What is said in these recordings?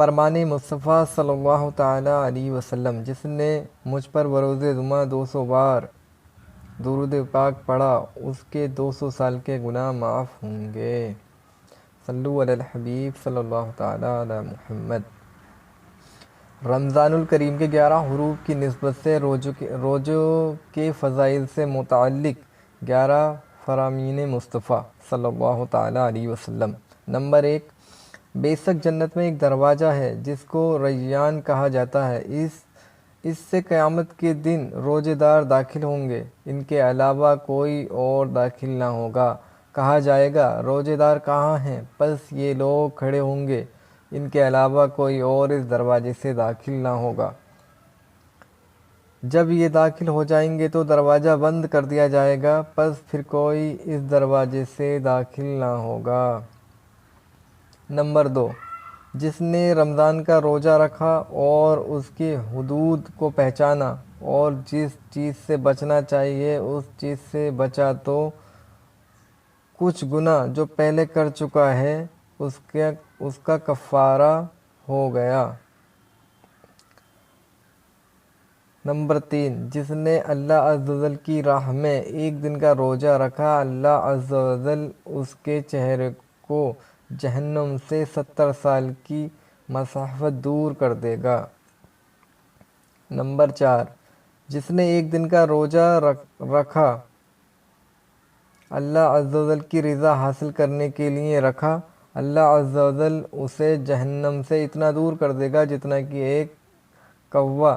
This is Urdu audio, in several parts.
فرمان مصطفیٰ صلی اللہ تعالیٰ علیہ وسلم، جس نے مجھ پر بروز جمعہ 200 بار درود پاک پڑھا اس کے 200 سال کے گناہ معاف ہوں گے۔ صلو علی الحبیب صلی اللہ تعالیٰ علی محمد۔ رمضان الکریم کے 11 حروف کی نسبت سے روزوں کے فضائل سے متعلق 11 فرامین مصطفیٰ صلی اللہ تعالیٰ علیہ وسلم۔ نمبر 1، بے شک جنت میں ایک دروازہ ہے جس کو ریان کہا جاتا ہے، اس سے قیامت کے دن روزے دار داخل ہوں گے، ان کے علاوہ کوئی اور داخل نہ ہوگا۔ کہا جائے گا روزے دار کہاں ہیں؟ پس یہ لوگ کھڑے ہوں گے، ان کے علاوہ کوئی اور اس دروازے سے داخل نہ ہوگا۔ جب یہ داخل ہو جائیں گے تو دروازہ بند کر دیا جائے گا، پس پھر کوئی اس دروازے سے داخل نہ ہوگا۔ نمبر 2، جس نے رمضان کا روزہ رکھا اور اس کی حدود کو پہچانا اور جس چیز سے بچنا چاہیے اس چیز سے بچا تو کچھ گناہ جو پہلے کر چکا ہے اس کا کفارہ ہو گیا۔ نمبر 3، جس نے اللہ عز و جل کی راہ میں ایک دن کا روزہ رکھا، اللہ عز و جل اس کے چہرے کو جہنم سے 70 سال کی مسافت دور کر دے گا۔ نمبر 4، جس نے ایک دن کا روزہ رکھا، اللہ عز و جل کی رضا حاصل کرنے کے لیے رکھا، اللہ عز و جل اسے جہنم سے اتنا دور کر دے گا جتنا کہ ایک کوا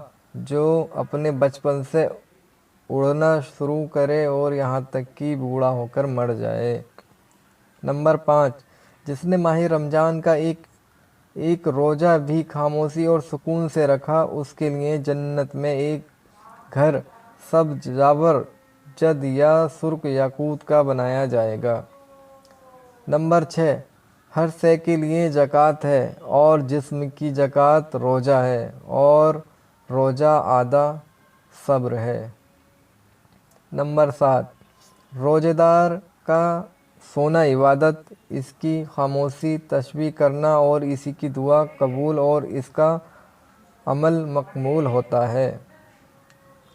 جو اپنے بچپن سے اڑنا شروع کرے اور یہاں تک کہ بوڑھا ہو کر مر جائے۔ نمبر 5، جس نے ماہ رمضان کا ایک روزہ بھی خاموشی اور سکون سے رکھا، اس کے لیے جنت میں ایک گھر سبز زبرجد یا سرخ یاقوت کا بنایا جائے گا۔ نمبر 6، ہر شے کے لیے زکوٰۃ ہے اور جسم کی زکوٰۃ روزہ ہے اور روزہ آدھا صبر ہے۔ نمبر 7، روزے دار کا سونا عبادت، اس کی خاموشی تسبیح کرنا اور اسی کی دعا قبول اور اس کا عمل مقبول ہوتا ہے۔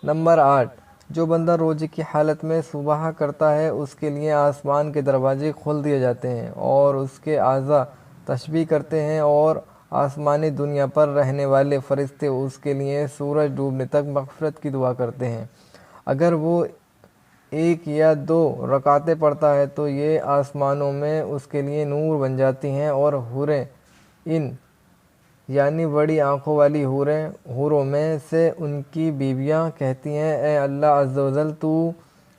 نمبر 8، جو بندہ روزے کی حالت میں سبح کرتا ہے اس کے لیے آسمان کے دروازے کھول دیے جاتے ہیں اور اس کے اعضاء تسبیح کرتے ہیں اور آسمانی دنیا پر رہنے والے فرشتے اس کے لیے سورج ڈوبنے تک مغفرت کی دعا کرتے ہیں۔ اگر وہ 1 یا 2 رکعتیں پڑھتا ہے تو یہ آسمانوں میں اس کے لیے نور بن جاتی ہیں اور حوریں عین یعنی بڑی آنکھوں والی حوروں میں سے ان کی بیویاں کہتی ہیں، اے اللہ عز و جل، تو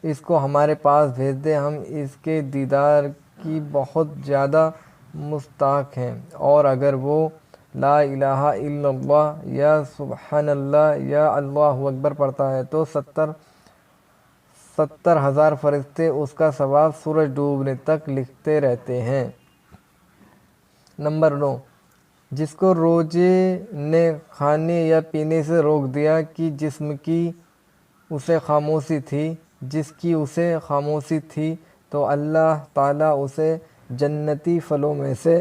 اس کو ہمارے پاس بھیج دے، ہم اس کے دیدار کی بہت زیادہ مشتاق ہیں۔ اور اگر وہ لا الہ الا اللہ یا سبحان اللہ یا اللہ اکبر پڑھتا ہے تو 70,000 فرشتے اس کا ثواب سورج ڈوبنے تک لکھتے رہتے ہیں۔ نمبر 9، جس کو روزے نے کھانے یا پینے سے روک دیا کہ جس کی اسے خاموشی تھی تو اللہ تعالیٰ اسے جنتی پھلوں میں سے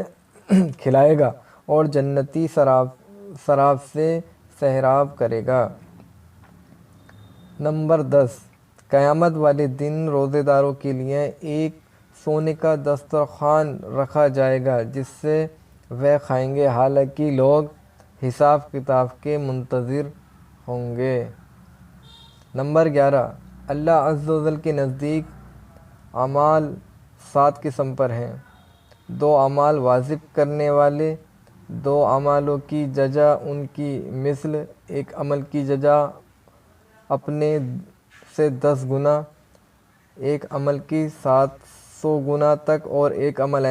کھلائے گا اور جنتی شراب سے سیراب کرے گا۔ نمبر 10، قیامت والے دن روزے داروں کے لیے ایک سونے کا دسترخوان رکھا جائے گا جس سے وہ کھائیں گے حالانکہ لوگ حساب کتاب کے منتظر ہوں گے۔ نمبر 11، اللہ عز و جل کے نزدیک اعمال 7 قسم پر ہیں: 2 اعمال واجب کرنے والے، 2 اعمالوں کی جزا ان کی مثل، 1 عمل کی جزا اپنے سے 10 گنا، 1 عمل کی 700 گنا تک اور 1 عمل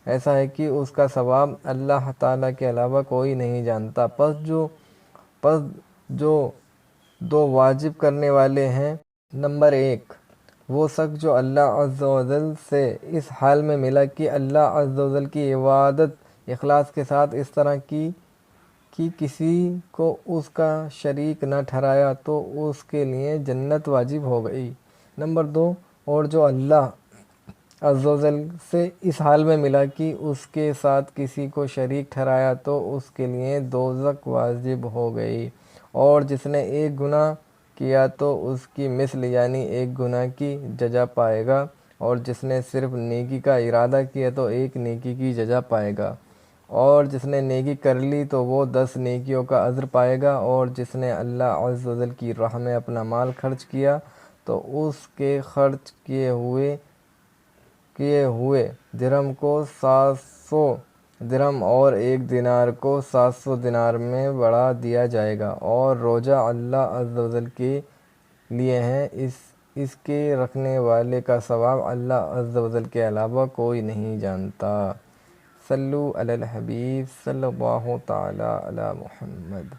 ایسا ہے کہ اس کا ثواب اللہ تعالیٰ کے علاوہ کوئی نہیں جانتا۔ پس جو 2 واجب کرنے والے ہیں: نمبر 1، وہ شخص جو اللہ عز و جل سے اس حال میں ملا کہ اللہ عز و جل کی عبادت اخلاص کے ساتھ اس طرح کی کہ کسی کو اس کا شریک نہ ٹھہرایا تو اس کے لیے جنت واجب ہو گئی۔ نمبر 2، اور جو اللہ عز و جل سے اس حال میں ملا کہ اس کے ساتھ کسی کو شریک ٹھہرایا تو اس کے لیے دوزخ واجب ہو گئی، اور جس نے ایک گناہ کیا تو اس کی مثل یعنی ایک گناہ کی جزا پائے گا، اور جس نے صرف نیکی کا ارادہ کیا تو ایک نیکی کی جزا پائے گا، اور جس نے نیکی کر لی تو وہ 10 نیکیوں کا اجر پائے گا، اور جس نے اللہ عز و جل کی راہ میں اپنا مال خرچ کیا تو اس کے خرچ کیے ہوئے درہم کو 700 درہم اور ایک دینار کو 700 دینار میں بڑھا دیا جائے گا، اور روزہ اللہ عز و جل کے لیے ہے، اس کے رکھنے والے کا ثواب اللہ عز و جل کے علاوہ کوئی نہیں جانتا۔ صلو علی الحبیب صلی اللہ تعالی علی محمد۔